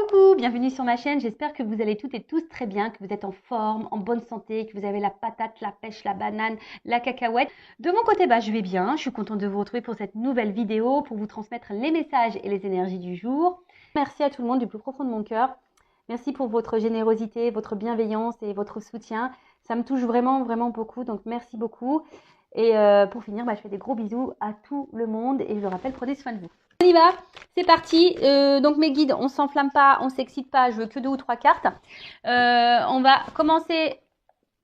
Coucou, bienvenue sur ma chaîne, j'espère que vous allez toutes et tous très bien, que vous êtes en forme, en bonne santé, que vous avez la patate, la pêche, la banane, la cacahuète. De mon côté, je vais bien, je suis contente de vous retrouver pour cette nouvelle vidéo, pour vous transmettre les messages et les énergies du jour. Merci à tout le monde du plus profond de mon cœur. Merci pour votre générosité, votre bienveillance et votre soutien. Ça me touche vraiment, vraiment beaucoup, donc merci beaucoup. Et pour finir, je fais des gros bisous à tout le monde et je le rappelle, prenez soin de vous. On y va, c'est parti. Donc mes guides, on s'enflamme pas, on s'excite pas, je veux que 2 ou 3 cartes. On va commencer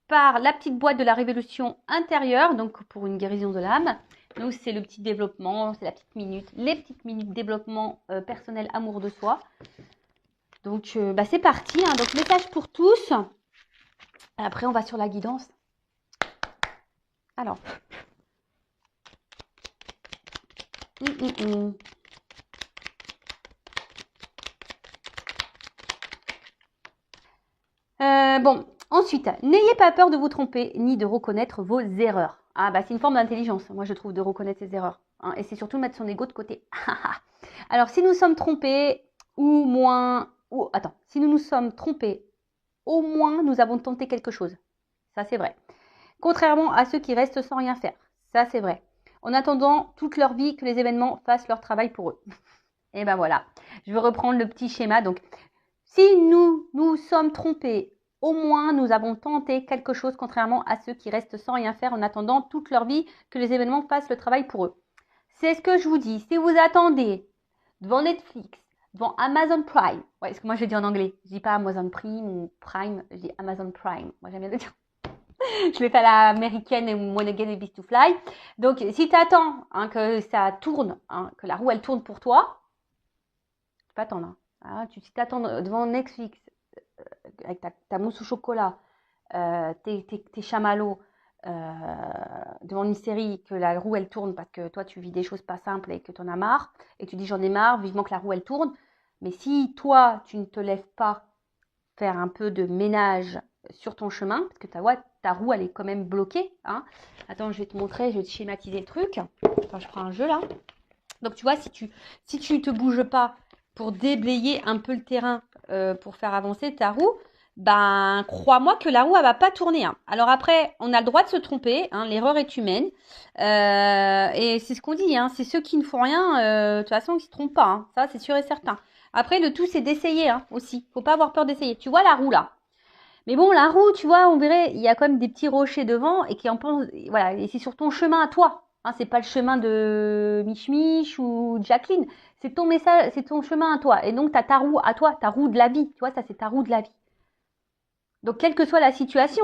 par la petite boîte de la révolution intérieure, donc pour une guérison de l'âme. Donc c'est le petit développement, c'est la petite minute, les petites minutes développement personnel, amour de soi. Donc c'est parti, donc message pour tous. Après on va sur la guidance. Alors. Bon, ensuite, n'ayez pas peur de vous tromper ni de reconnaître vos erreurs. C'est une forme d'intelligence, moi je trouve, de reconnaître ses erreurs. Et c'est surtout mettre son ego de côté. Alors, si nous sommes trompés, si nous nous sommes trompés, au moins nous avons tenté quelque chose. Ça, c'est vrai. Contrairement à ceux qui restent sans rien faire. Ça, c'est vrai. En attendant toute leur vie que les événements fassent leur travail pour eux. Et voilà. Je vais reprendre le petit schéma. Donc, si nous nous sommes trompés, au moins nous avons tenté quelque chose, contrairement à ceux qui restent sans rien faire en attendant toute leur vie que les événements fassent le travail pour eux. C'est ce que je vous dis. Si vous attendez devant Netflix, devant Amazon Prime, parce que moi je dis en anglais, je dis pas Amazon Prime ou Prime, je dis Amazon Prime. Moi j'aime bien le dire. Je l'ai fait à l'américaine et When Again It Beats to Fly. Donc si tu attends que ça tourne, que la roue elle tourne pour toi, tu peux attendre. Si tu attends devant Netflix avec ta mousse au chocolat, tes chamallows, devant une série, que la roue elle tourne parce que toi tu vis des choses pas simples et que tu en as marre, et tu dis j'en ai marre, vivement que la roue elle tourne. Mais si toi tu ne te lèves pas faire un peu de ménage sur ton chemin, parce que ta roue elle est quand même bloquée. Attends, je vais te montrer, je vais te schématiser le truc. Attends, je prends un jeu là. Donc tu vois, si tu te bouges pas pour déblayer un peu le terrain, pour faire avancer ta roue, crois-moi que la roue elle va pas tourner. Alors après, on a le droit de se tromper, l'erreur est humaine, et c'est ce qu'on dit, c'est ceux qui ne font rien, de toute façon ils se trompent pas, ça c'est sûr et certain. Après le tout c'est d'essayer aussi, faut pas avoir peur d'essayer. Tu vois la roue là, mais bon la roue, tu vois, on verrait, il y a quand même des petits rochers devant et qui en pensent, voilà, et c'est sur ton chemin à toi. C'est pas le chemin de Mich Mich ou Jacqueline, c'est ton message, c'est ton chemin à toi. Et donc, tu as ta roue à toi, ta roue de la vie. Tu vois, ça, c'est ta roue de la vie. Donc, quelle que soit la situation,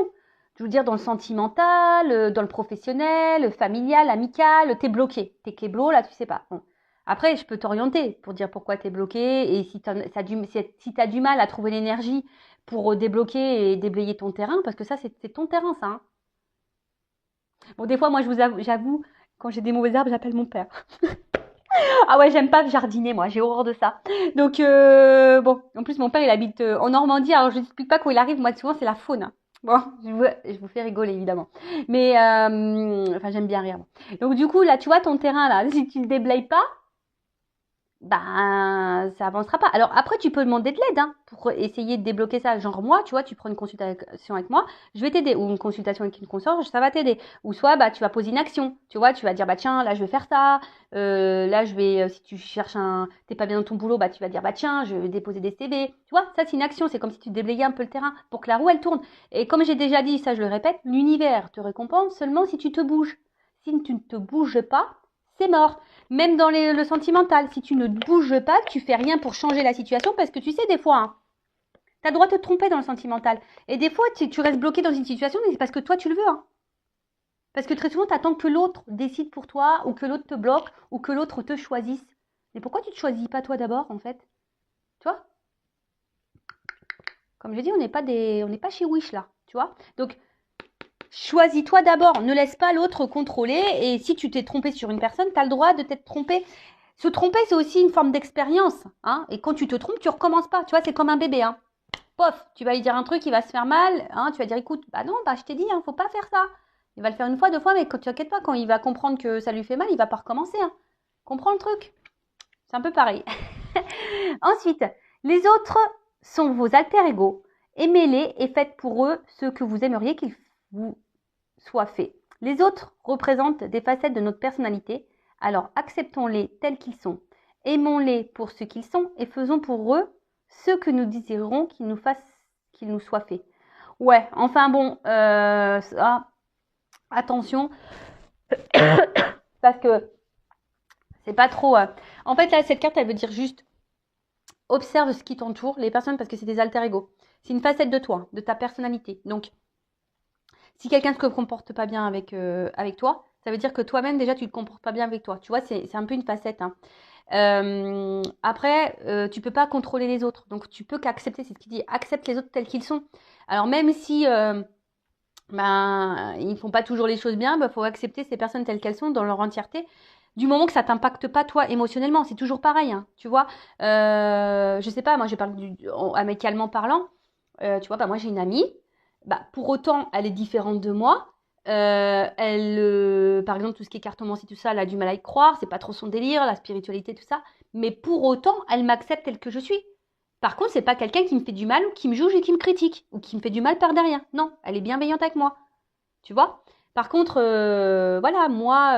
je veux dire, dans le sentimental, dans le professionnel, familial, amical, t'es bloqué. T'es kéblo, là, tu sais pas. Bon. Après, je peux t'orienter pour dire pourquoi t'es bloqué et si t'as du mal à trouver l'énergie pour débloquer et déblayer ton terrain, parce que ça, c'est ton terrain, ça. Bon, des fois, moi, j'avoue, quand j'ai des mauvaises herbes, j'appelle mon père. Ah ouais, j'aime pas jardiner, moi, j'ai horreur de ça. Donc, bon, en plus, mon père, il habite en Normandie, alors je n'explique pas quand il arrive, moi, souvent, c'est la faune. Bon, je vous fais rigoler, évidemment. Mais, j'aime bien rire. Donc, du coup, là, tu vois, ton terrain, là, si tu le déblayes pas, ça avancera pas. Alors après, tu peux demander de l'aide pour essayer de débloquer ça. Genre moi, tu vois, tu prends une consultation avec moi, je vais t'aider. Ou une consultation avec une consorge, ça va t'aider. Ou soit, tu vas poser une action. Tu vois, tu vas dire, tiens, là, je vais faire ça. Là, je vais, si tu cherches t'es pas bien dans ton boulot, tu vas dire, tiens, je vais déposer des CV. Tu vois, ça, c'est une action. C'est comme si tu déblayais un peu le terrain pour que la roue, elle tourne. Et comme j'ai déjà dit, ça, je le répète, l'univers te récompense seulement si tu te bouges. Si tu ne te bouges pas, c'est mort. Même dans le sentimental, si tu ne bouges pas, que tu fais rien pour changer la situation, parce que tu sais, des fois, tu as le droit de te tromper dans le sentimental. Et des fois, tu restes bloqué dans une situation, mais c'est parce que toi, tu le veux. Parce que très souvent, tu attends que l'autre décide pour toi, ou que l'autre te bloque, ou que l'autre te choisisse. Mais pourquoi tu ne te choisis pas toi d'abord, en fait? Tu vois? Comme je dis, on n'est pas chez Wish, là. Tu vois? Donc, choisis-toi d'abord, ne laisse pas l'autre contrôler. Et si tu t'es trompé sur une personne, tu as le droit de t'être trompé. Se tromper, c'est aussi une forme d'expérience. Et quand tu te trompes, tu recommences pas. Tu vois, c'est comme un bébé. Pof, tu vas lui dire un truc, il va se faire mal. Tu vas dire, écoute, non, je t'ai dit, faut pas faire ça. Il va le faire une fois, deux fois, mais quand tu inquiètes pas, quand il va comprendre que ça lui fait mal, il va pas recommencer. Comprends le truc? C'est un peu pareil. Ensuite, Les autres sont vos alter-ego. Aimez-les et faites pour eux ce que vous aimeriez qu'ils vous soient fait. Les autres représentent des facettes de notre personnalité, alors acceptons-les tels qu'ils sont. Aimons-les pour ce qu'ils sont et faisons pour eux ce que nous désirerons qu'ils nous soient faits. Ouais, enfin bon, attention, parce que c'est pas trop... En fait, là, cette carte, elle veut dire juste observe ce qui t'entoure, les personnes, parce que c'est des alter-ego. C'est une facette de toi, de ta personnalité. Donc, si quelqu'un ne se comporte pas bien avec toi, ça veut dire que toi-même, déjà, tu ne te comportes pas bien avec toi. Tu vois, c'est un peu une facette. Hein. Après, tu peux pas contrôler les autres. Donc, tu peux qu'accepter, c'est ce qu'il dit, accepte les autres tels qu'ils sont. Alors, même si ils font pas toujours les choses bien, faut accepter ces personnes telles qu'elles sont dans leur entièreté. Du moment que ça t'impacte pas toi émotionnellement, c'est toujours pareil, hein, tu vois. Je sais pas, moi je parle amicalement parlant. Tu vois, moi j'ai une amie. Pour autant, elle est différente de moi. Par exemple, tout ce qui est cartomancie, tout ça, elle a du mal à y croire. C'est pas trop son délire, la spiritualité, tout ça. Mais pour autant, elle m'accepte telle que je suis. Par contre, c'est pas quelqu'un qui me fait du mal ou qui me juge et qui me critique ou qui me fait du mal par derrière. Non, elle est bienveillante avec moi. Tu vois? Par contre, voilà, moi,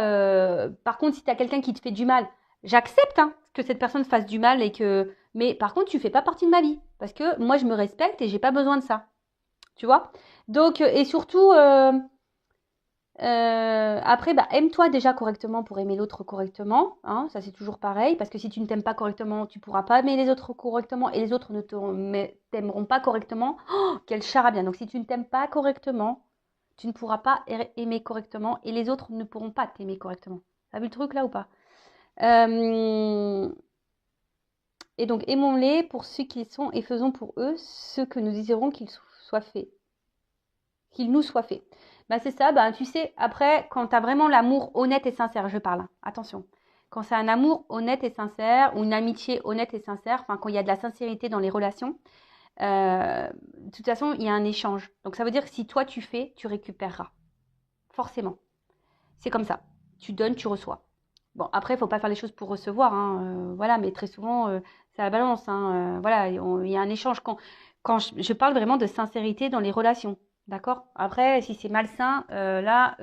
par contre, si tu as quelqu'un qui te fait du mal, j'accepte hein, que cette personne fasse du mal et que. Mais par contre, tu fais pas partie de ma vie. Parce que moi, je me respecte et j'ai pas besoin de ça. Tu vois? Donc, et surtout, après, aime-toi déjà correctement pour aimer l'autre correctement. Hein, ça, c'est toujours pareil. Parce que si tu ne t'aimes pas correctement, tu ne pourras pas aimer les autres correctement. Et les autres ne t'aimeront pas correctement. Oh, quel charabia. Donc, si tu ne t'aimes pas correctement, tu ne pourras pas aimer correctement. Et les autres ne pourront pas t'aimer correctement. T'as vu le truc là ou pas? Et donc, aimons-les pour ce qu'ils sont et faisons pour eux ce que nous désirons qu'ils soient faits. Qu'il nous soit fait. C'est ça, tu sais, après, quand tu as vraiment l'amour honnête et sincère, je parle, hein, attention. Quand c'est un amour honnête et sincère, ou une amitié honnête et sincère, quand il y a de la sincérité dans les relations, de toute façon, il y a un échange. Donc ça veut dire que si toi tu fais, tu récupéreras. Forcément. C'est comme ça. Tu donnes, tu reçois. Bon, après, il ne faut pas faire les choses pour recevoir, hein, voilà, mais très souvent, c'est la balance. Hein, voilà, il y a un échange. Quand je parle vraiment de sincérité dans les relations. D'accord? Après, si c'est malsain,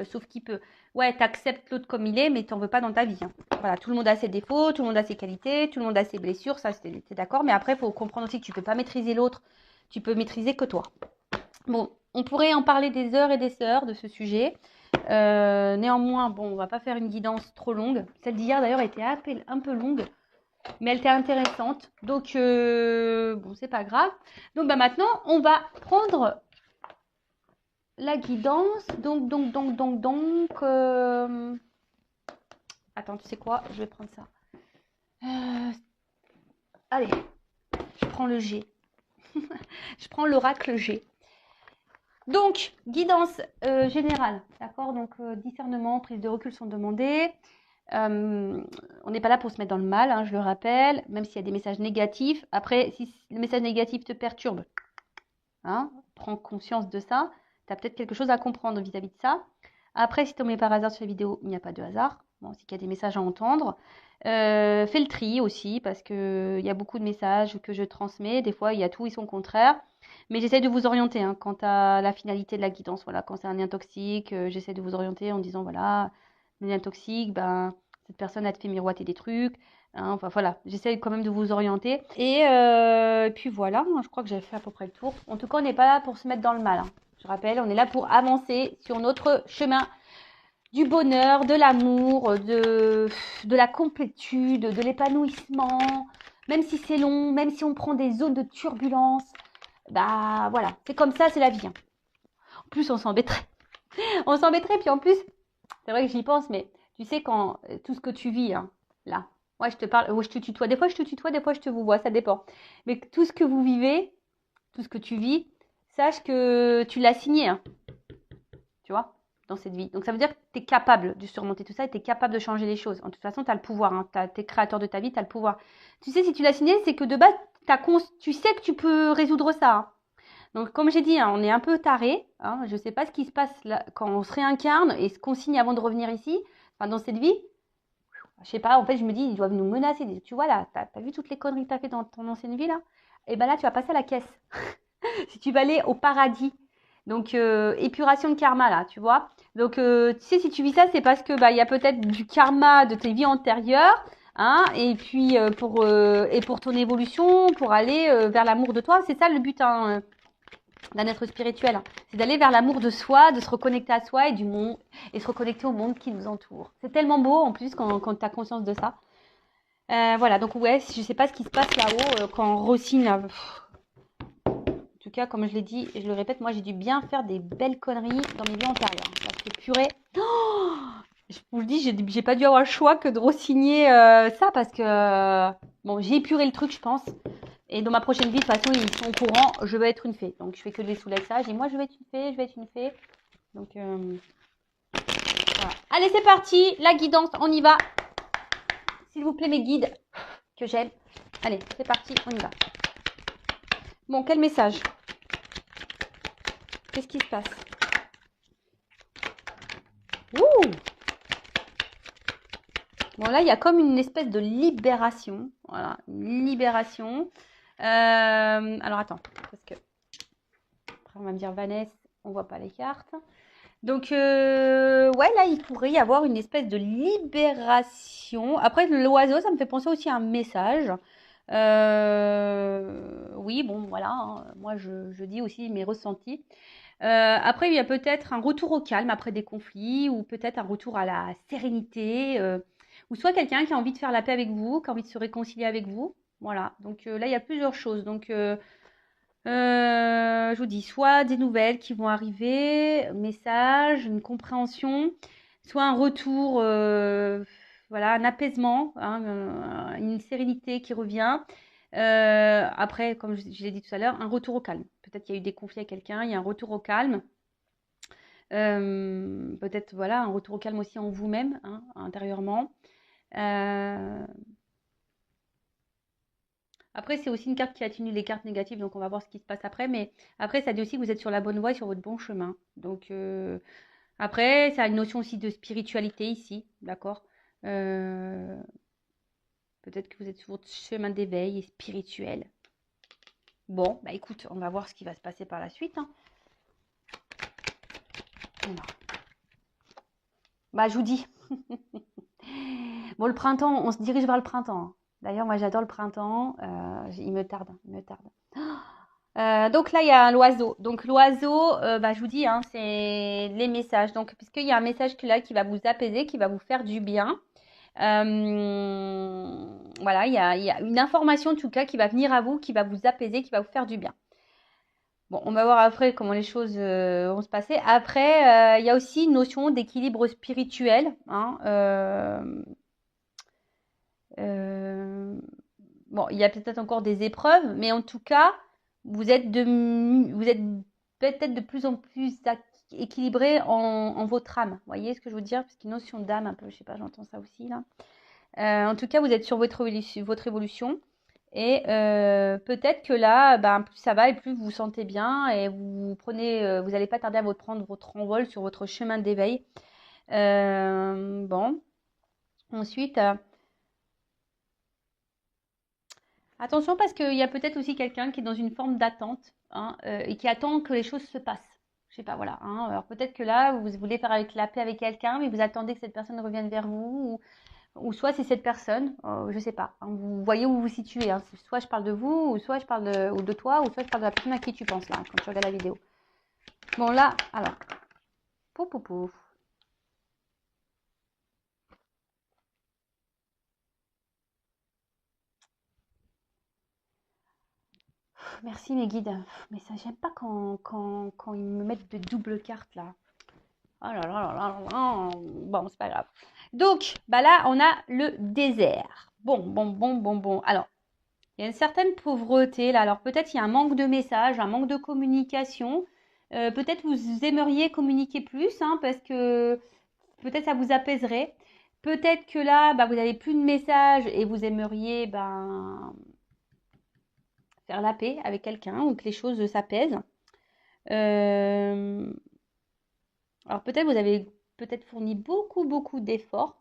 sauf qui peut. Ouais, t'acceptes l'autre comme il est, mais t'en veux pas dans ta vie. Hein. Voilà, tout le monde a ses défauts, tout le monde a ses qualités, tout le monde a ses blessures, ça, t'es d'accord. Mais après, il faut comprendre aussi que tu peux pas maîtriser l'autre, tu peux maîtriser que toi. Bon, on pourrait en parler des heures et des heures de ce sujet. Néanmoins, bon, on va pas faire une guidance trop longue. Celle d'hier, d'ailleurs, était un peu longue, mais elle était intéressante. Donc, bon, c'est pas grave. Donc, maintenant, on va prendre la guidance, attends, tu sais quoi? Je vais prendre ça. Allez, je prends le G. Je prends l'oracle G. Donc, guidance générale, d'accord? Donc, discernement, prise de recul sont demandées. On n'est pas là pour se mettre dans le mal, hein, je le rappelle, même s'il y a des messages négatifs. Après, si le message négatif te perturbe, hein, prends conscience de ça. Tu as peut-être quelque chose à comprendre vis-à-vis de ça. Après, si tu tombes par hasard sur la vidéo, il n'y a pas de hasard. Bon, c'est qu'il y a des messages à entendre. Fais le tri aussi, parce qu'il y a beaucoup de messages que je transmets. Des fois, il y a tout et son contraire. Mais j'essaie de vous orienter hein, quant à la finalité de la guidance. Voilà, quand c'est un lien toxique, j'essaie de vous orienter en disant, voilà, le lien toxique, cette personne a te fait miroiter des trucs. Hein, enfin voilà, j'essaie quand même de vous orienter. Et puis voilà, moi, je crois que j'ai fait à peu près le tour. En tout cas, on n'est pas là pour se mettre dans le mal. Hein. Je rappelle, on est là pour avancer sur notre chemin du bonheur, de l'amour, de la complétude, de l'épanouissement. Même si c'est long, même si on prend des zones de turbulence, voilà, c'est comme ça, c'est la vie. Hein. En plus, on s'embêterait. On s'embêterait, puis en plus, c'est vrai que j'y pense, mais tu sais, quand tout ce que tu vis, hein, là, moi je te parle, je te tutoie, des fois je te tutoie, des fois je te vous vois, ça dépend. Mais tout ce que vous vivez, tout ce que tu vis, sache que tu l'as signé, hein, tu vois, dans cette vie. Donc ça veut dire que tu es capable de surmonter tout ça et tu es capable de changer les choses. En toute façon, tu as le pouvoir, hein, tu es créateur de ta vie, tu as le pouvoir. Tu sais, si tu l'as signé, c'est que de base, tu sais que tu peux résoudre ça. Hein. Donc, comme j'ai dit, hein, on est un peu taré. Hein, je ne sais pas ce qui se passe là, quand on se réincarne et ce qu'on signe avant de revenir ici, dans cette vie. Je sais pas, en fait, je me dis, ils doivent nous menacer. Tu vois, là, t'as vu toutes les conneries que t'as fait dans ton ancienne vie, là? Et ben là, tu vas passer à la caisse. Si tu vas aller au paradis. Donc, épuration de karma, là, tu vois. Donc, tu sais, si tu vis ça, c'est parce que bah, il y a peut-être du karma de tes vies antérieures, hein, et puis et pour ton évolution, pour aller vers l'amour de toi. C'est ça le but, hein, d'un être spirituel. C'est d'aller vers l'amour de soi, de se reconnecter à soi et du monde, et se reconnecter au monde qui nous entoure. C'est tellement beau, en plus, quand tu as conscience de ça. Voilà, donc ouais, je sais pas ce qui se passe là-haut quand Rossine. En tout cas, comme je l'ai dit et je le répète, moi j'ai dû bien faire des belles conneries dans mes vies antérieures. Parce que purée, oh, je vous le dis, j'ai pas dû avoir le choix que de re-signer ça parce que bon, j'ai épuré le truc, je pense. Et dans ma prochaine vie, de toute façon, ils sont au courant, je veux être une fée. Donc je fais que des soulages. Et moi, je vais être une fée, je vais être une fée. Donc voilà. Allez, c'est parti, la guidance, on y va. S'il vous plaît, mes guides que j'aime. Allez, c'est parti, on y va. Bon, quel message? Qu'est-ce qui se passe? Ouh! Bon, là, il y a comme une espèce de libération. Voilà, une libération. Alors, attends, parce que après, on va me dire, Vanessa, on voit pas les cartes. Donc, ouais, là, il pourrait y avoir une espèce de libération. Après, l'oiseau, ça me fait penser aussi à un message. Oui, bon, voilà, hein, moi, je dis aussi mes ressentis. Après, il y a peut-être un retour au calme après des conflits ou peut-être un retour à la sérénité. Ou soit quelqu'un qui a envie de faire la paix avec vous, qui a envie de se réconcilier avec vous. Voilà, donc là, il y a plusieurs choses. Donc, je vous dis, soit des nouvelles qui vont arriver, message, une compréhension, soit un retour, voilà, un apaisement, hein, une sérénité qui revient. Après, comme je l'ai dit tout à l'heure, un retour au calme. Peut-être qu'il y a eu des conflits avec quelqu'un, il y a un retour au calme. Peut-être, voilà, un retour au calme aussi en vous-même, hein, intérieurement. Euh, Après, c'est aussi une carte qui atténue les cartes négatives, donc on va voir ce qui se passe après. Mais après, ça dit aussi que vous êtes sur la bonne voie et sur votre bon chemin. Donc, après, ça a une notion aussi de spiritualité ici, d'accord. Euh, Peut-être que vous êtes sur votre chemin d'éveil et spirituel. Bon, bah écoute, on va voir ce qui va se passer par la suite, hein. Alors, bah, je vous dis. Bon, le printemps, on se dirige vers le printemps, hein. D'ailleurs, moi, j'adore le printemps. Il me tarde, il me tarde. Donc là, il y a l'oiseau. Donc l'oiseau, bah, je vous dis, hein, c'est les messages. Donc, puisqu'il y a un message là qui va vous apaiser, qui va vous faire du bien. Voilà, il y a une information en tout cas qui va venir à vous, qui va vous apaiser, qui va vous faire du bien. Bon, on va voir après comment les choses vont se passer. Après, il y a aussi une notion d'équilibre spirituel, hein. Euh, bon, il y a peut-être encore des épreuves, mais en tout cas, vous êtes peut-être de plus en plus équilibré en votre âme. Vous voyez ce que je veux dire? Parce qu'une notion d'âme, un peu, je sais pas, j'entends ça aussi là. En tout cas, vous êtes sur votre évolution. Et peut-être que là, ben, plus ça va et plus vous vous sentez bien et vous prenez, vous n'allez pas tarder à vous prendre votre envol sur votre chemin d'éveil. Bon, ensuite, attention parce qu'il y a peut-être aussi quelqu'un qui est dans une forme d'attente, hein, et qui attend que les choses se passent. Je sais pas, voilà, hein. Alors peut-être que là, vous voulez faire avec la paix avec quelqu'un, mais vous attendez que cette personne revienne vers vous, ou soit c'est cette personne, je sais pas, hein. Vous voyez où vous vous situez, hein. Soit je parle de vous, ou soit je parle ou de toi, ou soit je parle de la personne à qui tu penses là, quand tu regardes la vidéo. Bon là, alors, pouf pouf pouf. Merci mes guides. Mais ça, j'aime pas quand ils me mettent de doubles cartes là. Oh là là là là là. Bon, c'est pas grave. Donc, bah là, on a le désert. Bon. Alors, il y a une certaine pauvreté là. Alors, peut-être il y a un manque de messages, un manque de communication. Peut-être vous aimeriez communiquer plus, hein, parce que peut-être ça vous apaiserait. Peut-être que là, bah, vous n'avez plus de messages et vous aimeriez ben, faire la paix avec quelqu'un ou que les choses s'apaisent. Euh, alors peut-être vous avez peut-être fourni beaucoup d'efforts.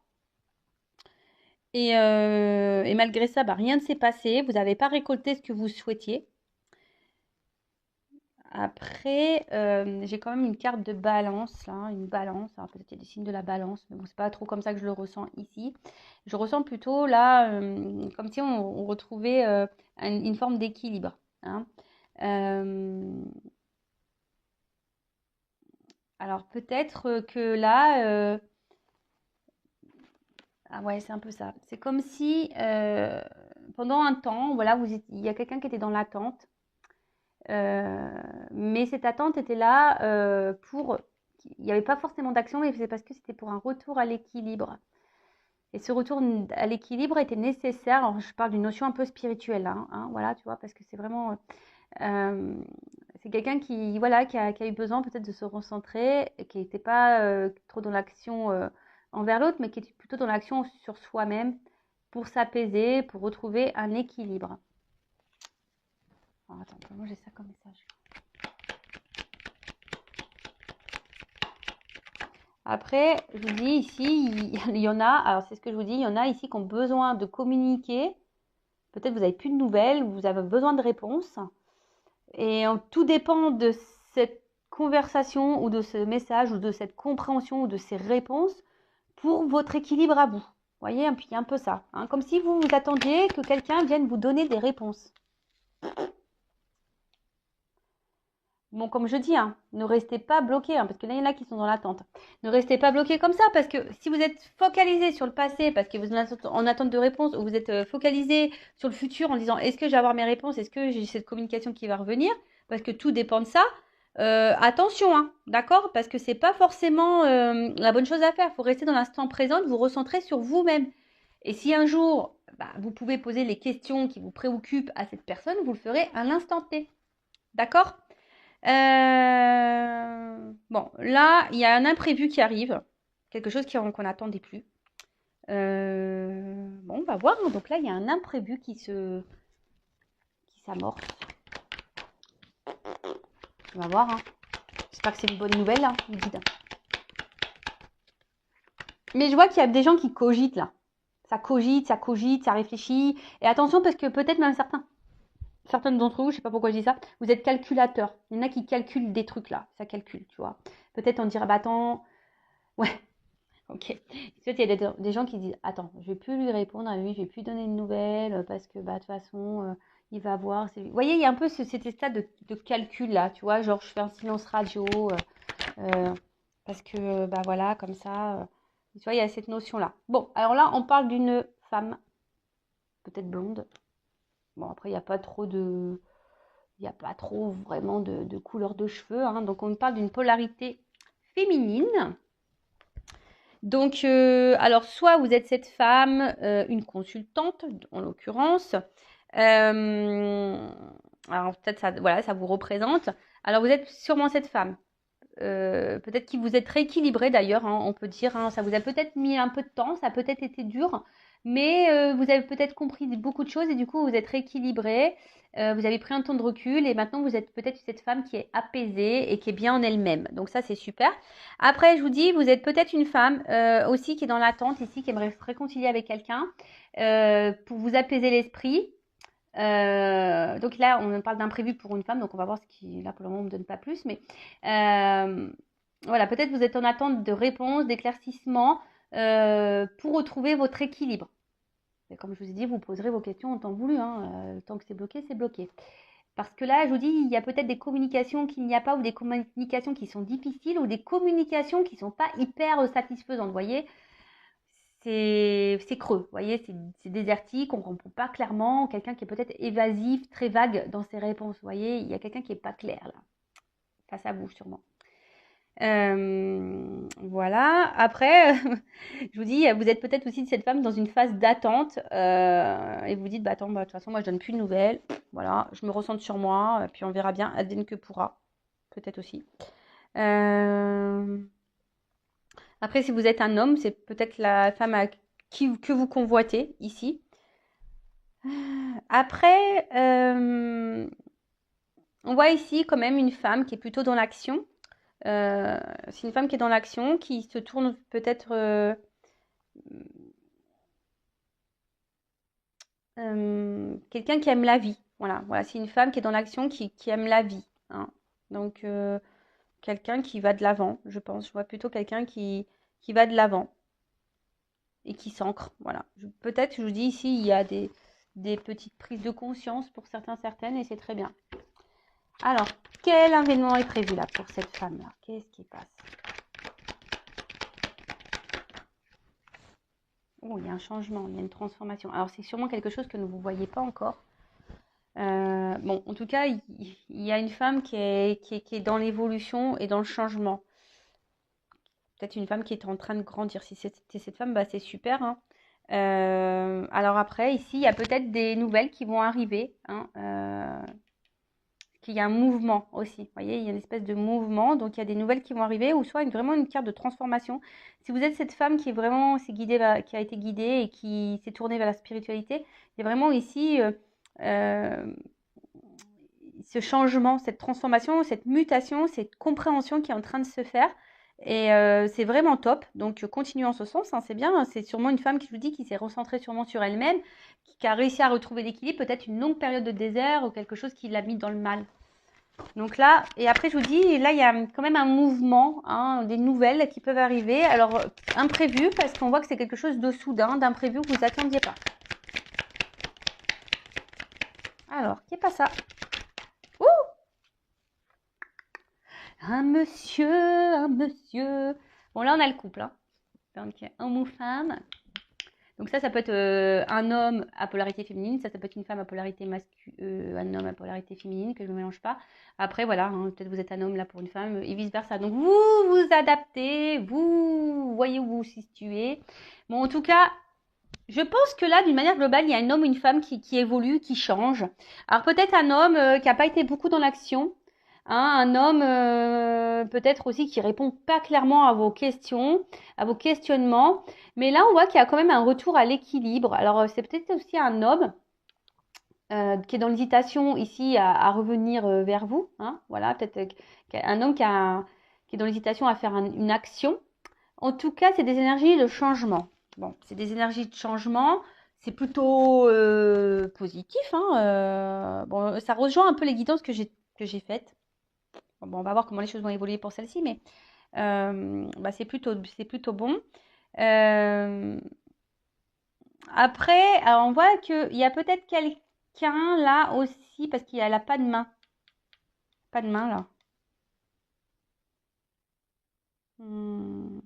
Et malgré ça, bah, rien ne s'est passé. Vous n'avez pas récolté ce que vous souhaitiez. Après, j'ai quand même une carte de balance, là, une balance. Alors peut-être il y a des signes de la balance, mais bon, c'est pas trop comme ça que je le ressens ici. Je ressens plutôt là, comme si on retrouvait une forme d'équilibre, hein. Euh, alors peut-être que là, ah ouais, c'est un peu ça. C'est comme si pendant un temps, voilà, il y a quelqu'un qui était dans l'attente. Euh, mais cette attente était là pour. Il n'y avait pas forcément d'action, mais c'est parce que c'était pour un retour à l'équilibre. Et ce retour à l'équilibre était nécessaire. Alors, je parle d'une notion un peu spirituelle, hein, voilà, tu vois, parce que c'est vraiment. euh, c'est quelqu'un qui, voilà, qui a eu besoin peut-être de se recentrer, et qui n'était pas trop dans l'action envers l'autre, mais qui était plutôt dans l'action sur soi-même pour s'apaiser, pour retrouver un équilibre. Alors, attends, comment j'ai ça comme message? Après, je vous dis ici, il y en a, alors c'est ce que je vous dis, il y en a ici qui ont besoin de communiquer. Peut-être vous n'avez plus de nouvelles, vous avez besoin de réponses. Et tout dépend de cette conversation ou de ce message ou de cette compréhension ou de ces réponses pour votre équilibre à vous. Vous voyez, il y a un peu ça, hein, comme si vous vous attendiez que quelqu'un vienne vous donner des réponses. Bon, comme je dis, hein, ne restez pas bloqué, hein, parce que là, il y en a qui sont dans l'attente. Ne restez pas bloqué comme ça, parce que si vous êtes focalisé sur le passé, parce que vous êtes en attente de réponse, ou vous êtes focalisé sur le futur en disant est-ce que je vais avoir mes réponses, est-ce que j'ai cette communication qui va revenir, parce que tout dépend de ça, attention, hein, d'accord? Parce que c'est pas forcément la bonne chose à faire. Il faut rester dans l'instant présent, vous recentrer sur vous-même. Et si un jour, bah, vous pouvez poser les questions qui vous préoccupent à cette personne, vous le ferez à l'instant T. D'accord? Bon, là, il y a un imprévu qui arrive, quelque chose qu'on n'attendait plus. Bon, on va voir, hein. Donc là, il y a un imprévu qui s'amorce. On va voir, hein. J'espère que c'est une bonne nouvelle, hein, vous dites. Mais je vois qu'il y a des gens qui cogitent là. Ça cogite, ça réfléchit. Et attention, parce que peut-être même certaines d'entre vous, je sais pas pourquoi je dis ça, vous êtes calculateurs. Il y en a qui calculent des trucs là. Ça calcule, tu vois. Peut-être on dirait, bah attends, ouais. Ok. Peut-être il y a des gens qui disent attends, je vais plus lui répondre à lui, je vais plus donner de nouvelles parce que bah de toute façon il va voir. Vous voyez, il y a un peu cet état de calcul là, tu vois, genre je fais un silence radio euh, parce que bah voilà, comme ça, tu vois, il y a cette notion là. Bon, alors là, on parle d'une femme, peut-être blonde. Bon, après, il n'y a pas trop vraiment de couleur de cheveux, hein, donc on parle d'une polarité féminine. Donc, alors, soit vous êtes cette femme, une consultante, en l'occurrence. Alors, peut-être ça, voilà, ça vous représente. Alors, vous êtes sûrement cette femme. Peut-être que vous êtes rééquilibré d'ailleurs, hein, on peut dire, hein, ça vous a peut-être mis un peu de temps, ça a peut-être été dur, mais vous avez peut-être compris beaucoup de choses et du coup vous êtes rééquilibré, vous avez pris un temps de recul et maintenant vous êtes peut-être cette femme qui est apaisée et qui est bien en elle-même. Donc ça c'est super. Après je vous dis, vous êtes peut-être une femme aussi qui est dans l'attente ici, qui aimerait se réconcilier avec quelqu'un pour vous apaiser l'esprit. Donc là, on parle d'imprévu pour une femme, donc on va voir ce qui, là pour le moment, on ne me donne pas plus, mais voilà, peut-être vous êtes en attente de réponses, d'éclaircissements pour retrouver votre équilibre. Et comme je vous ai dit, vous poserez vos questions en temps voulu, hein, tant que c'est bloqué, c'est bloqué. Parce que là, je vous dis, il y a peut-être des communications qu'il n'y a pas, ou des communications qui sont difficiles, ou des communications qui ne sont pas hyper satisfaisantes, vous voyez. C'est creux, vous voyez, c'est désertique, on ne comprend pas clairement, quelqu'un qui est peut-être évasif, très vague dans ses réponses, vous voyez, il y a quelqu'un qui n'est pas clair là, face à vous sûrement. Voilà, après, je vous dis, vous êtes peut-être aussi de cette femme dans une phase d'attente et vous dites, bah attends, bah, de toute façon, moi je donne plus de nouvelles, voilà, je me ressens sur moi, puis on verra bien, advienne que pourra, peut-être aussi. Après, si vous êtes un homme, c'est peut-être la femme que vous convoitez ici. Après, on voit ici quand même une femme qui est plutôt dans l'action. C'est une femme qui est dans l'action, qui se tourne peut-être quelqu'un qui aime la vie. Voilà, voilà, c'est une femme qui est dans l'action, qui aime la vie, hein. Donc, quelqu'un qui va de l'avant, je pense. Je vois plutôt quelqu'un qui va de l'avant et qui s'ancre. Voilà. Peut-être, je vous dis ici, il y a des petites prises de conscience pour certains, certaines, et c'est très bien. Alors, quel événement est prévu là pour cette femme-là? Qu'est-ce qui passe? Oh, il y a un changement, il y a une transformation. Alors, c'est sûrement quelque chose que vous ne voyez pas encore. Bon, en tout cas, il y a une femme qui est dans l'évolution et dans le changement. Peut-être une femme qui est en train de grandir. Si c'était cette femme, bah, c'est super, hein. Alors après, ici, il y a peut-être des nouvelles qui vont arriver, hein, qu'il y a un mouvement aussi. Vous voyez, il y a une espèce de mouvement, donc il y a des nouvelles qui vont arriver, ou soit vraiment une carte de transformation. Si vous êtes cette femme qui est vraiment qui a été guidée et qui s'est tournée vers la spiritualité, il y a vraiment ici ce changement, cette transformation, cette mutation, cette compréhension qui est en train de se faire. Et c'est vraiment top. Donc, continuez en ce sens, hein, c'est bien. C'est sûrement une femme qui, je vous dis, qui s'est recentrée sûrement sur elle-même, qui a réussi à retrouver l'équilibre, peut-être une longue période de désert ou quelque chose qui l'a mis dans le mal. Donc là, et après, je vous dis, là, il y a quand même un mouvement, hein, des nouvelles qui peuvent arriver. Alors, imprévu, parce qu'on voit que c'est quelque chose de soudain, d'imprévu que vous n'attendiez pas. Alors, qui est pas ça? Ouh! Un monsieur. Bon, là, on a le couple, hein. Donc, homme ou femme. Donc ça peut être un homme à polarité féminine, ça peut être une femme à polarité masculine, un homme à polarité féminine, que je ne mélange pas. Après, voilà, hein, peut-être vous êtes un homme là pour une femme, et vice-versa. Donc vous vous adaptez, vous voyez où vous vous situez. Bon, en tout cas, je pense que là, d'une manière globale, il y a un homme ou une femme qui évolue, qui change. Alors peut-être un homme qui n'a pas été beaucoup dans l'action, hein, un homme peut-être aussi qui répond pas clairement à vos questions, à vos questionnements. Mais là, on voit qu'il y a quand même un retour à l'équilibre. Alors c'est peut-être aussi un homme qui est dans l'hésitation ici à revenir vers vous, hein, voilà, peut-être un homme qui est dans l'hésitation à faire une action. En tout cas, c'est des énergies de changement. Bon, c'est des énergies de changement. C'est plutôt positif, hein. Bon, ça rejoint un peu les guidances que j'ai faites. Bon, on va voir comment les choses vont évoluer pour celle-ci, mais bah, c'est plutôt bon. Euh, Après, alors on voit qu'il y a peut-être quelqu'un là aussi, parce qu'il n'a pas de main. Pas de main là. Hmm.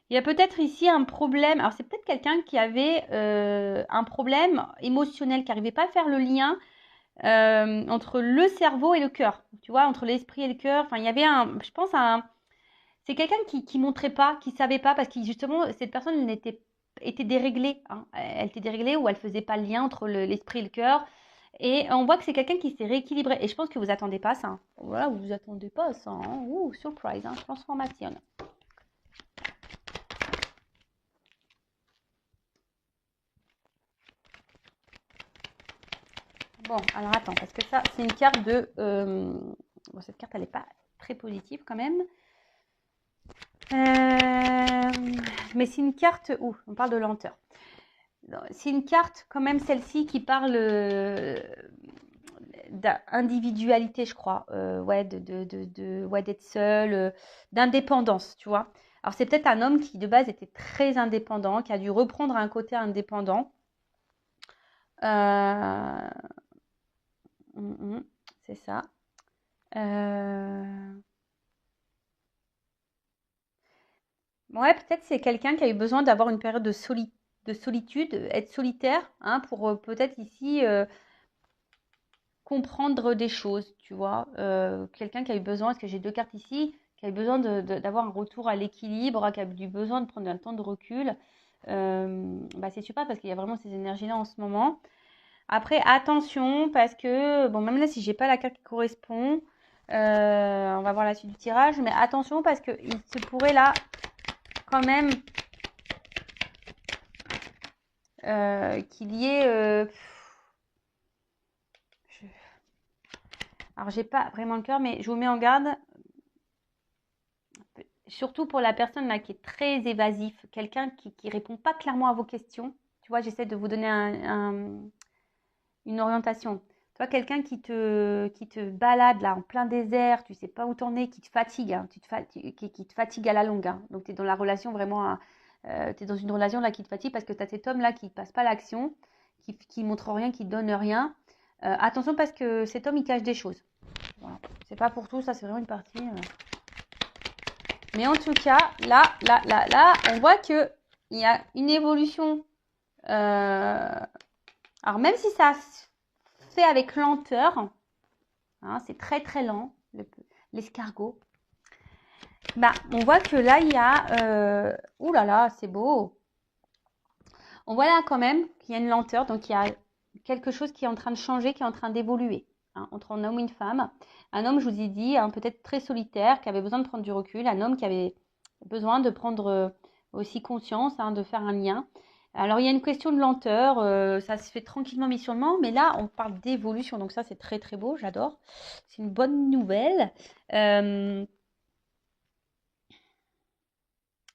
Il y a peut-être ici un problème. Alors, c'est peut-être quelqu'un qui avait un problème émotionnel, qui n'arrivait pas à faire le lien entre le cerveau et le cœur. Tu vois, entre l'esprit et le cœur. Enfin, il y avait je pense, c'est quelqu'un qui montrait pas, qui savait pas, parce que justement, cette personne était déréglée, hein. Elle était déréglée ou elle faisait pas le lien entre l'esprit et le cœur. Et on voit que c'est quelqu'un qui s'est rééquilibré. Et je pense que vous attendez pas ça, hein. Voilà, vous attendez pas ça, hein. Ouh, surprise, hein, transformation. Bon, alors attends, parce que ça, c'est une carte de... Bon, cette carte, elle n'est pas très positive quand même. Mais c'est une carte... Ouh, on parle de lenteur. C'est une carte, quand même, celle-ci, qui parle d'individualité, je crois. Ouais, ouais, d'être seul, d'indépendance, tu vois. Alors, c'est peut-être un homme qui, de base, était très indépendant, qui a dû reprendre un côté indépendant. Euh, c'est ça. Euh, Ouais, peut-être c'est quelqu'un qui a eu besoin d'avoir une période de solitude, être solitaire, hein, pour peut-être ici comprendre des choses, tu vois. Quelqu'un qui a eu besoin, parce que j'ai deux cartes ici, qui a eu besoin d'avoir un retour à l'équilibre, qui a eu besoin de prendre un temps de recul. Bah, c'est super parce qu'il y a vraiment ces énergies-là en ce moment. Après, attention, parce que, bon, même là, si j'ai pas la carte qui correspond, on va voir la suite du tirage, mais attention parce qu'il se pourrait là, quand même, qu'il y ait... je- Alors, j'ai pas vraiment le cœur, mais je vous mets en garde, surtout pour la personne là qui est très évasif, quelqu'un qui répond pas clairement à vos questions, Tu vois, j'essaie de vous donner une orientation. Toi, quelqu'un qui te balade là en plein désert, tu sais pas où t'en es, qui te fatigue, hein, qui te fatigue à la longue. Hein. Donc, tu es dans la relation vraiment, tu es dans une relation là qui te fatigue parce que tu as cet homme là qui passe pas l'action, qui montre rien, qui donne rien. Attention parce que cet homme, il cache des choses. Voilà. C'est pas pour tout, ça c'est vraiment une partie. Mais en tout cas, là, on voit qu'il y a une évolution. Alors, même si ça se fait avec lenteur, hein, c'est très très lent, l'escargot, bah, on voit que là, il y a... ouh là là, c'est beau. On voit là quand même qu'il y a une lenteur, donc il y a quelque chose qui est en train de changer, qui est en train d'évoluer. Hein, entre un homme et une femme. Un homme, je vous ai dit, hein, peut-être très solitaire, qui avait besoin de prendre du recul. Un homme qui avait besoin de prendre aussi conscience, hein, de faire un lien. Alors, il y a une question de lenteur. Ça se fait tranquillement, missionnement. Mais là, on parle d'évolution. Donc ça, c'est très, très beau. J'adore. C'est une bonne nouvelle.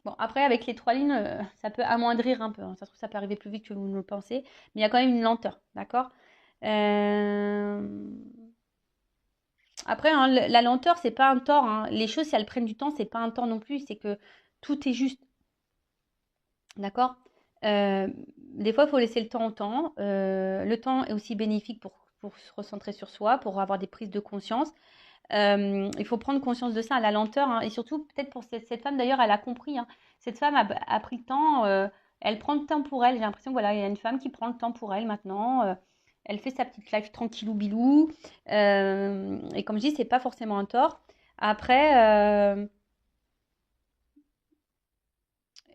Bon, après, avec les 3 lignes, ça peut amoindrir un peu. Hein. Ça se trouve, ça peut arriver plus vite que vous ne le pensez. Mais il y a quand même une lenteur. D'accord. Après, hein, la lenteur, c'est pas un tort. Hein. Les choses, si elles prennent du temps, c'est pas un tort non plus. C'est que tout est juste. D'accord. Des fois, il faut laisser le temps au temps. Le temps est aussi bénéfique pour se recentrer sur soi, pour avoir des prises de conscience. Il faut prendre conscience de ça, la lenteur. Hein. Et surtout, peut-être pour cette femme, d'ailleurs, elle a compris. Hein. Cette femme a pris le temps. Elle prend le temps pour elle. J'ai l'impression que voilà, il y a une femme qui prend le temps pour elle maintenant. Elle fait sa petite life tranquillou bilou. Et comme je dis, c'est pas forcément un tort. Après,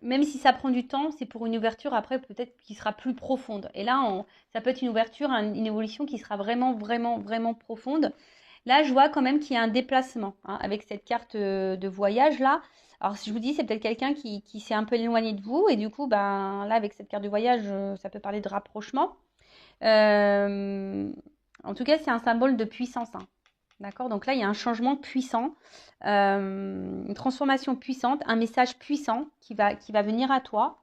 même si ça prend du temps, c'est pour une ouverture après peut-être qui sera plus profonde. Et là, ça peut être une ouverture, une évolution qui sera vraiment, vraiment, vraiment profonde. Là, je vois quand même qu'il y a un déplacement hein, avec cette carte de voyage là. Alors, si je vous dis, c'est peut-être quelqu'un qui s'est un peu éloigné de vous. Et du coup, ben, là, avec cette carte de voyage, ça peut parler de rapprochement. En tout cas, c'est un symbole de puissance. Hein. D'accord. Donc là, il y a un changement puissant, une transformation puissante, un message puissant qui va venir à toi,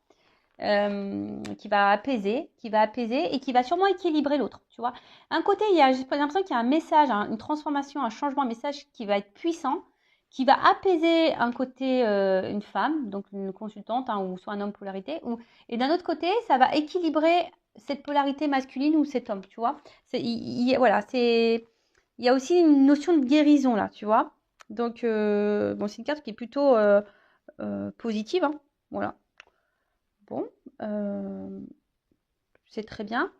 qui va apaiser et qui va sûrement équilibrer l'autre. Tu vois. Un côté, j'ai l'impression qu'il y a un message, hein, une transformation, un changement, un message qui va être puissant, qui va apaiser un côté une femme, donc une consultante, hein, ou soit un homme polarité, et d'un autre côté, ça va équilibrer cette polarité masculine ou cet homme, tu vois. Voilà, il y a aussi une notion de guérison là, tu vois. Donc, bon, c'est une carte qui est plutôt positive, hein. Voilà. Bon, c'est très bien.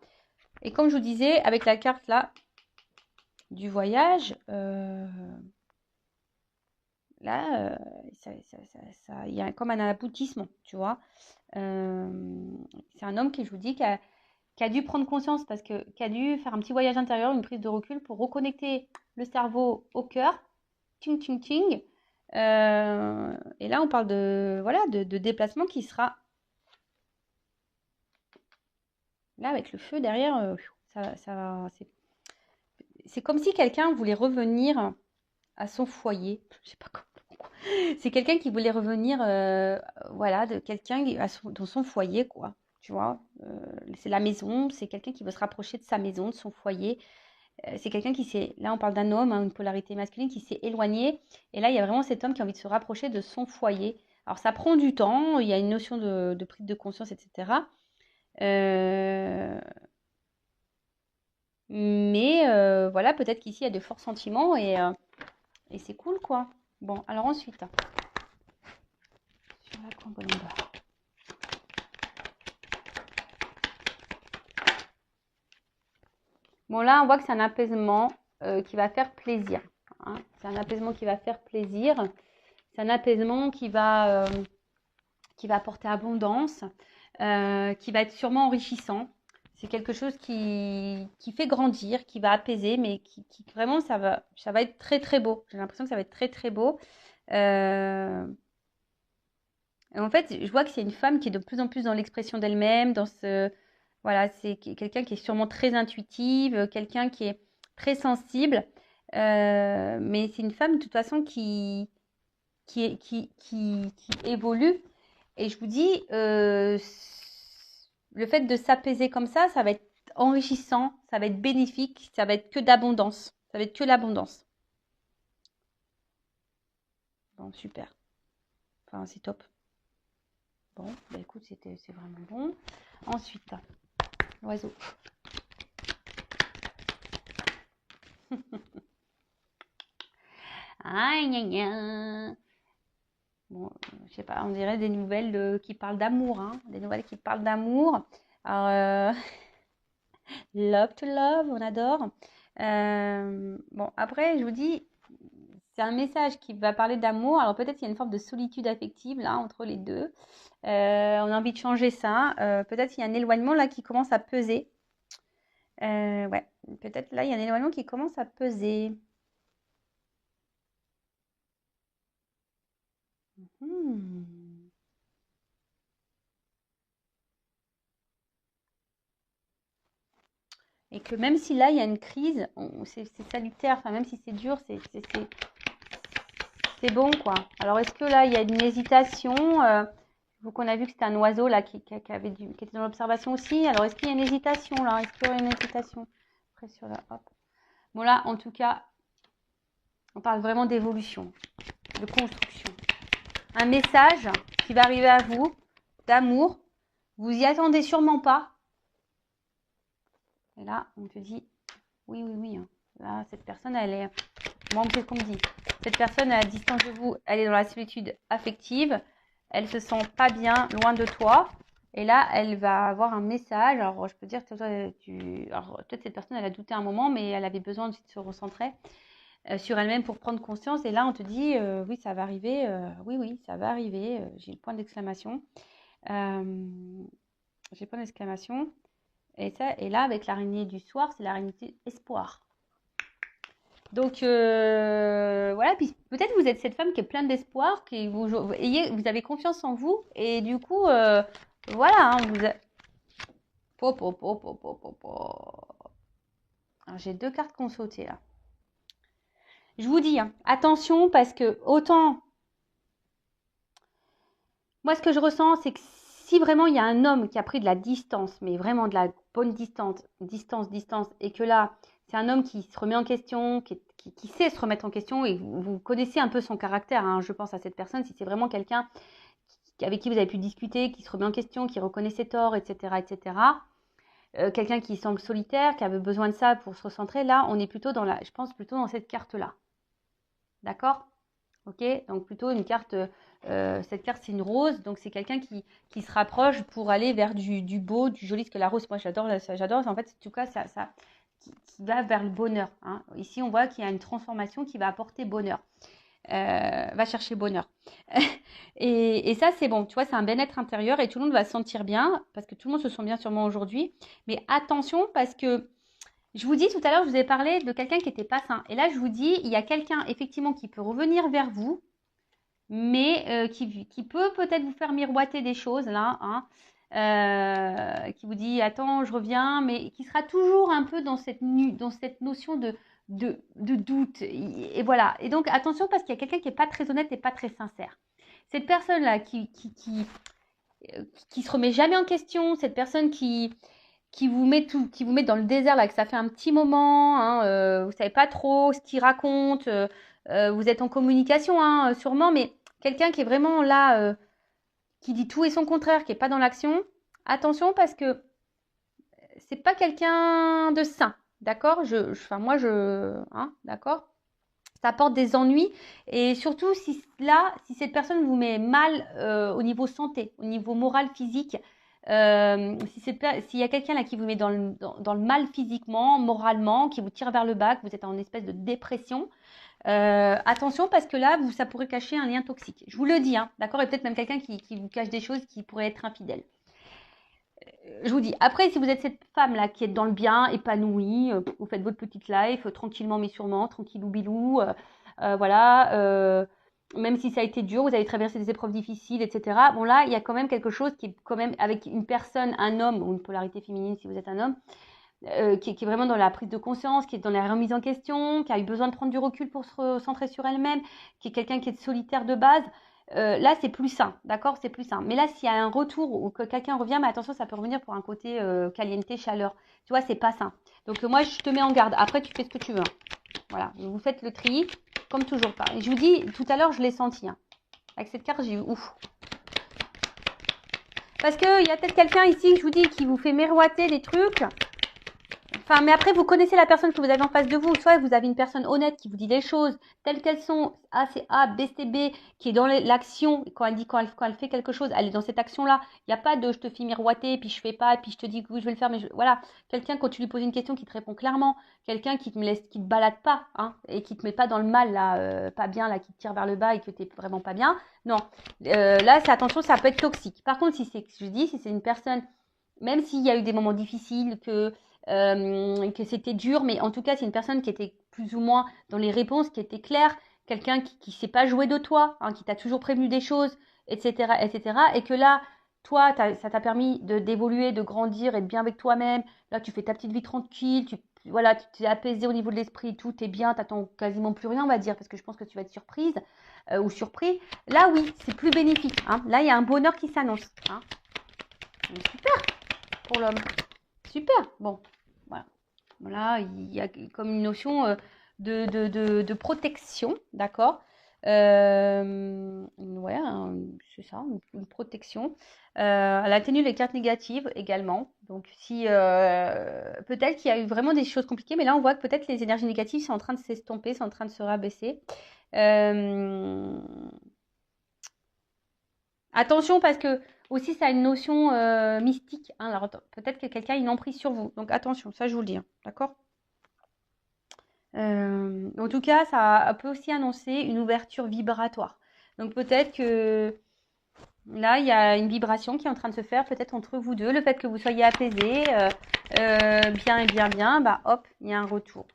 Et comme je vous disais, avec la carte là du voyage, là, il y a comme un aboutissement, tu vois. C'est un homme qui, je vous dis, qui a dû prendre conscience parce que qui a dû faire un petit voyage intérieur, une prise de recul pour reconnecter le cerveau au cœur. Ting, ting, ting. Et là, on parle de, voilà, de déplacement qui sera là avec le feu derrière. C'est comme si quelqu'un voulait revenir à son foyer. Je sais pas comment. C'est quelqu'un qui voulait revenir, voilà, de quelqu'un dans son foyer, quoi. Tu vois, c'est la maison, c'est quelqu'un qui veut se rapprocher de sa maison, de son foyer. C'est quelqu'un qui s'est, là on parle d'un homme, hein, une polarité masculine qui s'est éloigné. Et là, il y a vraiment cet homme qui a envie de se rapprocher de son foyer. Alors ça prend du temps, il y a une notion de prise de conscience, etc. Mais voilà, peut-être qu'ici, il y a de forts sentiments et c'est cool, quoi. Bon, alors ensuite, sur la combinaison. Bon, là, on voit que c'est un apaisement qui va faire plaisir. Hein. C'est un apaisement qui va faire plaisir. C'est un apaisement qui va apporter abondance, qui va être sûrement enrichissant. C'est quelque chose qui fait grandir, qui va apaiser, mais qui vraiment, ça va être très, très beau. J'ai l'impression que ça va être très, très beau. Et en fait, je vois que c'est une femme qui est de plus en plus dans l'expression d'elle-même, dans ce... Voilà, c'est quelqu'un qui est sûrement très intuitive, quelqu'un qui est très sensible. Mais c'est une femme, de toute façon, qui évolue. Et je vous dis, le fait de s'apaiser comme ça va être enrichissant, ça va être bénéfique, ça va être que d'abondance. Ça va être que l'abondance. Bon, super. Enfin, c'est top. Bon, bah écoute, c'est vraiment bon. Ensuite, l'oiseau. Aïe, aïe, aïe. Bon, je sais pas, on dirait des nouvelles qui parlent d'amour, hein. Des nouvelles qui parlent d'amour. Alors, love to love, on adore. Bon, après, je vous dis, c'est un message qui va parler d'amour. Alors peut-être qu'il y a une forme de solitude affective là entre les deux. On a envie de changer ça. Peut-être qu'il y a un éloignement là qui commence à peser. Ouais, peut-être là il y a un éloignement qui commence à peser. Et que même si là il y a une crise, c'est salutaire. Enfin même si c'est dur, c'est bon quoi. Alors est-ce que là il y a une hésitation Vous qu'on a vu que c'était un oiseau là qui était dans l'observation aussi. Alors est-ce qu'il y a une hésitation là Est-ce qu'il y aurait une hésitation après sur la hop. Bon là en tout cas, on parle vraiment d'évolution, de construction. Un message qui va arriver à vous, d'amour. Vous y attendez sûrement pas. Et là on te dit oui oui oui. Hein. Là cette personne elle est, moi c'est ce qu'on me dit. Cette personne à distance de vous, elle est dans la solitude affective. Elle se sent pas bien loin de toi. Et là, elle va avoir un message. Alors, je peux dire que toi, alors peut-être cette personne, elle a douté un moment, mais elle avait besoin aussi de se recentrer sur elle-même pour prendre conscience. Et là, on te dit, oui, ça va arriver. Oui, oui, ça va arriver. J'ai le point d'exclamation. J'ai le point d'exclamation. Et là, avec l'araignée du soir, c'est l'araignée espoir. Donc voilà, puis peut-être vous êtes cette femme qui est pleine d'espoir, qui vous avez confiance en vous, et du coup, voilà, hein, j'ai 2 cartes qui ont sauté là. Je vous dis, hein, attention parce que autant, moi ce que je ressens, c'est que si vraiment il y a un homme qui a pris de la distance, mais vraiment de la bonne distance, et que là, c'est un homme qui se remet en question, qui sait se remettre en question, et vous connaissez un peu son caractère, hein, je pense à cette personne, si c'est vraiment quelqu'un avec qui vous avez pu discuter, qui se remet en question, qui reconnaît ses torts, etc., etc., quelqu'un qui semble solitaire, qui avait besoin de ça pour se recentrer, là, on est plutôt je pense plutôt dans cette carte-là. D'accord ? Ok ? Donc plutôt une carte, cette carte c'est une rose, donc c'est quelqu'un qui se rapproche pour aller vers du beau, du joli, parce que la rose, moi j'adore, en fait, en tout cas, ça qui va vers le bonheur. Hein. Ici, on voit qu'il y a une transformation qui va apporter bonheur. Va chercher bonheur. et ça, c'est bon. Tu vois, c'est un bien-être intérieur et tout le monde va se sentir bien parce que tout le monde se sent bien sûrement aujourd'hui. Mais attention parce que je vous dis tout à l'heure, je vous ai parlé de quelqu'un qui n'était pas sain. Et là, je vous dis, il y a quelqu'un effectivement qui peut revenir vers vous, mais qui peut peut-être vous faire miroiter des choses là, hein, qui vous dit attends, je reviens, mais qui sera toujours un peu dans cette notion de doute. Et voilà. Et donc attention parce qu'il y a quelqu'un qui n'est pas très honnête et pas très sincère. Cette personne-là qui se remet jamais en question, cette personne qui vous met dans le désert là, que ça fait un petit moment, hein, vous savez pas trop ce qu'il raconte, vous êtes en communication, hein, sûrement, mais quelqu'un qui est vraiment là, qui dit tout et son contraire, qui est pas dans l'action, attention parce que c'est pas quelqu'un de sain, d'accord ? Hein, d'accord ? Ça apporte des ennuis et surtout si cette personne vous met mal au niveau santé, au niveau moral, physique, s'il y a quelqu'un là qui vous met dans le mal physiquement, moralement, qui vous tire vers le bas, que vous êtes en espèce de dépression, attention parce que là, ça pourrait cacher un lien toxique. Je vous le dis, hein, d'accord ? Et peut-être même quelqu'un qui vous cache des choses qui pourraient être infidèles. Je vous dis, après, si vous êtes cette femme-là qui est dans le bien, épanouie, vous faites votre petite life, tranquillement mais sûrement, tranquillou bilou, voilà, même si ça a été dur, vous avez traversé des épreuves difficiles, etc. Bon là, il y a quand même quelque chose qui est quand même avec une personne, un homme, ou une polarité féminine si vous êtes un homme, qui est vraiment dans la prise de conscience, qui est dans la remise en question, qui a eu besoin de prendre du recul pour se recentrer sur elle-même, qui est quelqu'un qui est solitaire de base. là, c'est plus sain, d'accord? C'est plus sain. Mais là, s'il y a un retour ou que quelqu'un revient, mais attention, ça peut revenir pour un côté caliente, chaleur. Tu vois, c'est pas sain. Donc, moi, je te mets en garde. Après, tu fais ce que tu veux. Hein. Voilà, vous faites le tri, comme toujours. Et je vous dis, tout à l'heure, je l'ai senti. Hein. Avec cette carte, j'ai eu ouf. Parce qu'il y a peut-être quelqu'un ici, je vous dis, qui vous fait miroiter des trucs. Enfin, mais après, vous connaissez la personne que vous avez en face de vous. Soit vous avez une personne honnête qui vous dit les choses telles qu'elles sont. A, c'est A, B, c'est B, qui est dans l'action. Quand elle fait quelque chose, elle est dans cette action-là. Il n'y a pas de je te fais miroiter, puis je fais pas, puis je te dis que oui, je vais le faire. Voilà. Quelqu'un, quand tu lui poses une question, qui te répond clairement. Quelqu'un qui te balade pas, hein, et qui te met pas dans le mal, là, pas bien, là, qui te tire vers le bas et que tu n'es vraiment pas bien. Non. Là, c'est attention, ça peut être toxique. Par contre, si c'est une personne, même s'il y a eu des moments difficiles, que c'était dur, mais en tout cas, c'est une personne qui était plus ou moins dans les réponses, qui était claire, quelqu'un qui ne s'est pas joué de toi, hein, qui t'a toujours prévenu des choses, etc., etc., et que là, toi, ça t'a permis d'évoluer, de grandir, être bien avec toi-même. Là, tu fais ta petite vie tranquille, voilà, tu t'es apaisé au niveau de l'esprit, tout est bien, t'attends quasiment plus rien, on va dire, parce que je pense que tu vas être surprise ou surpris. Là, oui, c'est plus bénéfique. Hein. Là, il y a un bonheur qui s'annonce. Hein. Super pour l'homme. Super. Bon, voilà. Voilà, il y a comme une notion de protection, d'accord? Ouais, c'est ça, une protection. Elle atténue les cartes négatives également. Donc, si peut-être qu'il y a eu vraiment des choses compliquées, mais là, on voit que peut-être les énergies négatives sont en train de s'estomper, sont en train de se rabaisser. Attention parce que aussi ça a une notion mystique. Hein. Alors peut-être que quelqu'un a une emprise sur vous. Donc attention, ça je vous le dis. Hein. D'accord? En tout cas, ça peut aussi annoncer une ouverture vibratoire. Donc peut-être que là, il y a une vibration qui est en train de se faire peut-être entre vous deux. Le fait que vous soyez apaisés, bien et bien, bien, bah hop, il y a un retour.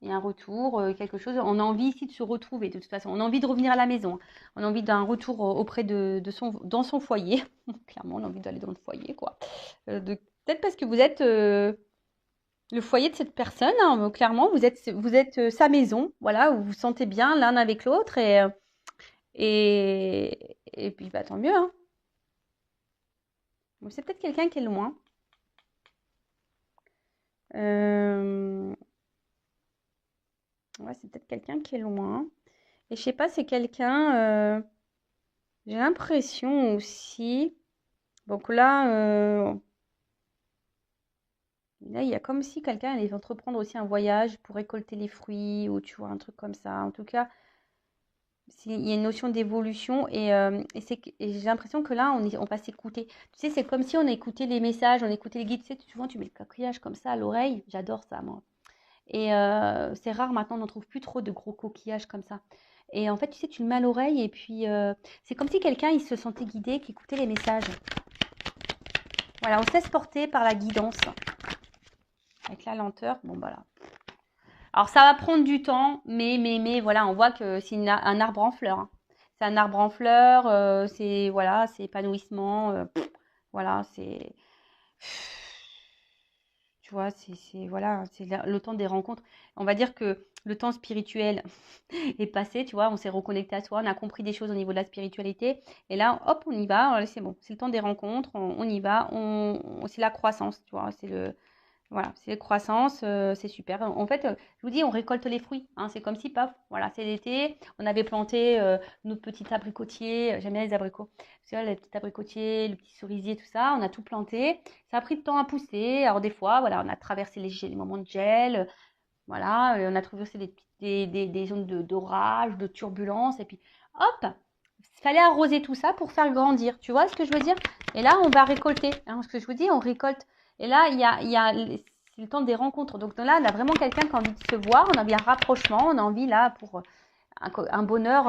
Il y a un retour, quelque chose. On a envie ici de se retrouver de toute façon. On a envie de revenir à la maison. On a envie d'un retour auprès dans son foyer. Clairement, on a envie d'aller dans le foyer, quoi. Peut-être parce que vous êtes le foyer de cette personne. Hein, clairement, vous êtes sa maison. Voilà, où vous vous sentez bien l'un avec l'autre. Et puis, bah, tant mieux. Hein. Bon, c'est peut-être quelqu'un qui est loin. Ouais, c'est peut-être quelqu'un qui est loin. Et je sais pas, c'est quelqu'un. J'ai l'impression aussi. Donc là, il y a comme si quelqu'un allait entreprendre aussi un voyage pour récolter les fruits ou tu vois, un truc comme ça. En tout cas, il y a une notion d'évolution et j'ai l'impression que là, on va s'écouter. Tu sais, c'est comme si on écoutait les messages, on écoutait les guides. Tu sais, souvent, tu mets le coquillage comme ça à l'oreille. J'adore ça, moi. Et c'est rare maintenant, on n'en trouve plus trop de gros coquillages comme ça. Et en fait, tu sais, tu le mets à l'oreille et puis c'est comme si quelqu'un, il se sentait guidé, qui écoutait les messages. Voilà, on se laisse porter par la guidance. Avec la lenteur, bon voilà. Alors ça va prendre du temps, mais voilà, on voit que c'est un arbre en fleurs. Hein. C'est un arbre en fleurs, voilà, c'est épanouissement, voilà, c'est, tu vois, voilà, c'est le temps des rencontres. On va dire que le temps spirituel est passé, tu vois, on s'est reconnecté à soi, on a compris des choses au niveau de la spiritualité, et là, hop, on y va, c'est bon, c'est le temps des rencontres, on y va, c'est la croissance, tu vois, voilà, c'est croissance, c'est super. En fait, je vous dis, on récolte les fruits. Hein, c'est comme si, paf, voilà, c'est l'été. On avait planté nos petits abricotiers. J'aime bien les abricots. Tu vois, les petits abricotiers, le petit cerisier, tout ça. On a tout planté. Ça a pris de temps à pousser. Alors des fois, voilà, on a traversé les moments de gel. Voilà, on a traversé des zones d'orage, de turbulence. Et puis, hop, il fallait arroser tout ça pour faire grandir. Tu vois ce que je veux dire? Et là, on va récolter. Hein, ce que je vous dis, on récolte. Et là, c'est le temps des rencontres. Donc là, on a vraiment quelqu'un qui a envie de se voir, on a envie d'un rapprochement, on a envie là pour un bonheur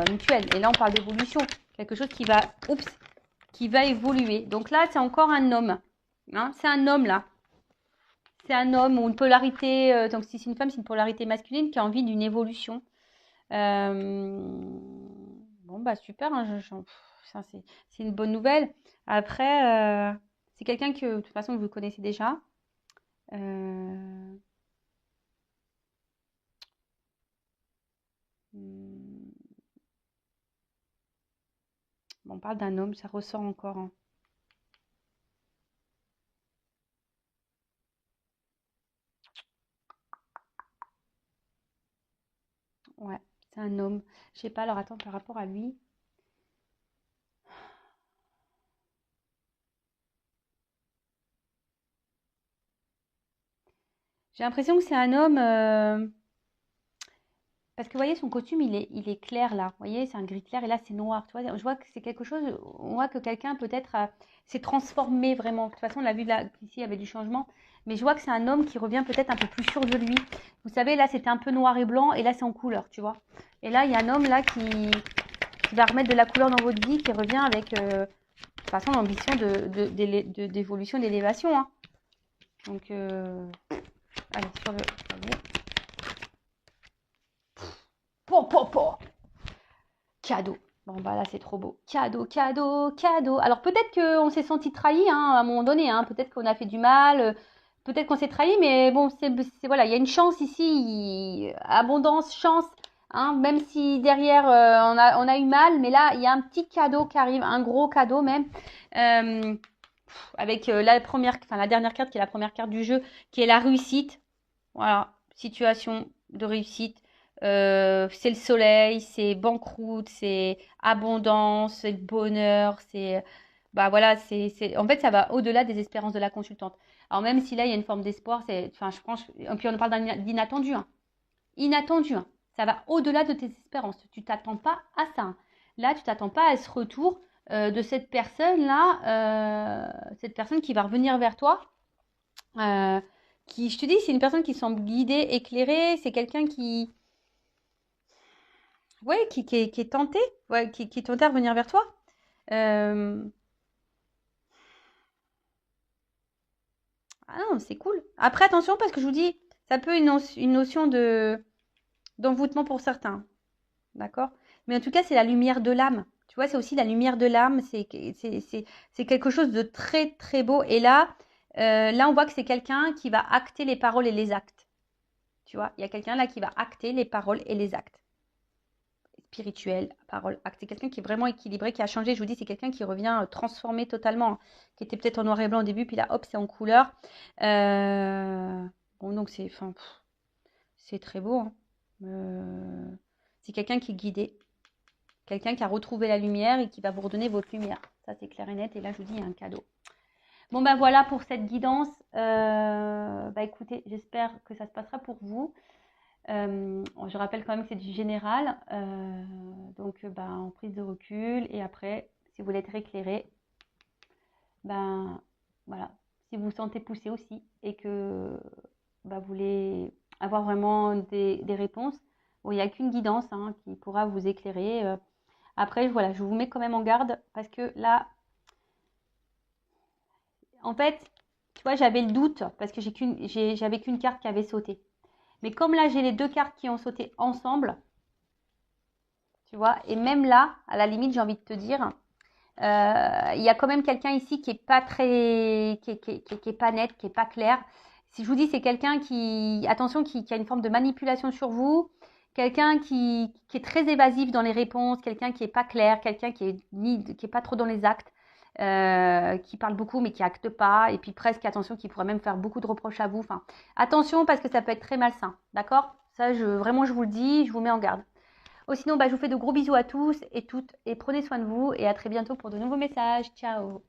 mutuel. Et là, on parle d'évolution. Quelque chose qui va évoluer. Donc là, c'est encore un homme. Hein, c'est un homme là. C'est un homme ou une polarité. Donc si c'est une femme, c'est une polarité masculine qui a envie d'une évolution. Bon, bah super, hein, ça, c'est une bonne nouvelle. Après, c'est quelqu'un que de toute façon vous connaissez déjà. Euh, hmm, On parle d'un homme, ça ressort encore, hein. Ouais, c'est un homme. Je sais pas, alors attends, par rapport à lui. J'ai l'impression que c'est un homme. Parce que vous voyez, son costume, il est clair là. Vous voyez, c'est un gris clair et là, c'est noir. Tu vois, je vois que c'est quelque chose. On voit que quelqu'un peut-être s'est transformé vraiment. De toute façon, on l'a vu là, ici, il y avait du changement. Mais je vois que c'est un homme qui revient peut-être un peu plus sûr de lui. Vous savez, là, c'était un peu noir et blanc et là, c'est en couleur, tu vois. Et là, il y a un homme là qui va remettre de la couleur dans votre vie, qui revient avec, de toute façon, l'ambition d'évolution, d'élévation, hein. Donc, allez, sur le. Allez. Po. Cadeau. Bon, bah là, c'est trop beau. Cadeau, cadeau, cadeau. Alors, peut-être qu'on s'est senti trahi, hein, à un moment donné, hein. Peut-être qu'on a fait du mal. Peut-être qu'on s'est trahi, mais bon, voilà, il y a une chance ici. Abondance, chance. Hein, même si derrière, on a eu mal. Mais là, il y a un petit cadeau qui arrive. Un gros cadeau, même. Avec la dernière carte qui est la première carte du jeu, qui est la réussite. Voilà, situation de réussite. C'est le soleil, c'est banqueroute, c'est abondance, c'est le bonheur, c'est bah voilà, en fait ça va au-delà des espérances de la consultante. Alors même si là il y a une forme d'espoir, enfin je pense, et puis on parle d'inattendu, hein. Inattendu, hein. Ça va au-delà de tes espérances. Tu t'attends pas à ça, hein. Là tu t'attends pas à ce retour de cette personne là, cette personne qui va revenir vers toi. Euh, je te dis, c'est une personne qui semble guidée, éclairée. C'est quelqu'un ouais, qui est tenté, ouais, qui est tenté à revenir vers toi. Euh, Ah non, c'est cool. Après, attention, parce que je vous dis, ça peut une notion d'envoûtement pour certains, d'accord? Mais en tout cas, c'est la lumière de l'âme. Tu vois, c'est aussi la lumière de l'âme. C'est quelque chose de très, très beau. Et là, on voit que c'est quelqu'un qui va acter les paroles et les actes. Tu vois, il y a quelqu'un là qui va acter les paroles et les actes. Spirituel, parole, acte. C'est quelqu'un qui est vraiment équilibré, qui a changé. Je vous dis, c'est quelqu'un qui revient transformé totalement, hein, qui était peut-être en noir et blanc au début, puis là, hop, c'est en couleur. Bon, donc c'est très beau, hein. C'est quelqu'un qui est guidé, quelqu'un qui a retrouvé la lumière et qui va vous redonner votre lumière. Ça, c'est clair et net. Et là, je vous dis, il y a un cadeau. Bon, ben voilà pour cette guidance. Bah écoutez, j'espère que ça se passera pour vous. Je rappelle quand même que c'est du général, donc en prise de recul. Et après, si vous voulez être éclairé, ben voilà, si vous vous sentez poussé aussi et que vous voulez avoir vraiment des réponses, bon, il n'y a qu'une guidance, hein, qui pourra vous éclairer. Après, voilà, je vous mets quand même en garde parce que là, en fait, tu vois, j'avais le doute parce que j'avais qu'une carte qui avait sauté. Mais comme là, j'ai les deux cartes qui ont sauté ensemble, tu vois, et même là, à la limite, j'ai envie de te dire, il y a quand même quelqu'un ici qui est pas très, qui est pas net, qui est pas clair. Si je vous dis, c'est quelqu'un attention, qui a une forme de manipulation sur vous, quelqu'un qui est très évasif dans les réponses, quelqu'un qui est pas clair, quelqu'un qui est pas trop dans les actes, qui parle beaucoup mais qui acte pas, et puis presque, attention, qui pourrait même faire beaucoup de reproches à vous. Enfin, attention parce que ça peut être très malsain, d'accord? Ça, vraiment, je vous le dis, je vous mets en garde. Sinon, je vous fais de gros bisous à tous et toutes et prenez soin de vous et à très bientôt pour de nouveaux messages. Ciao!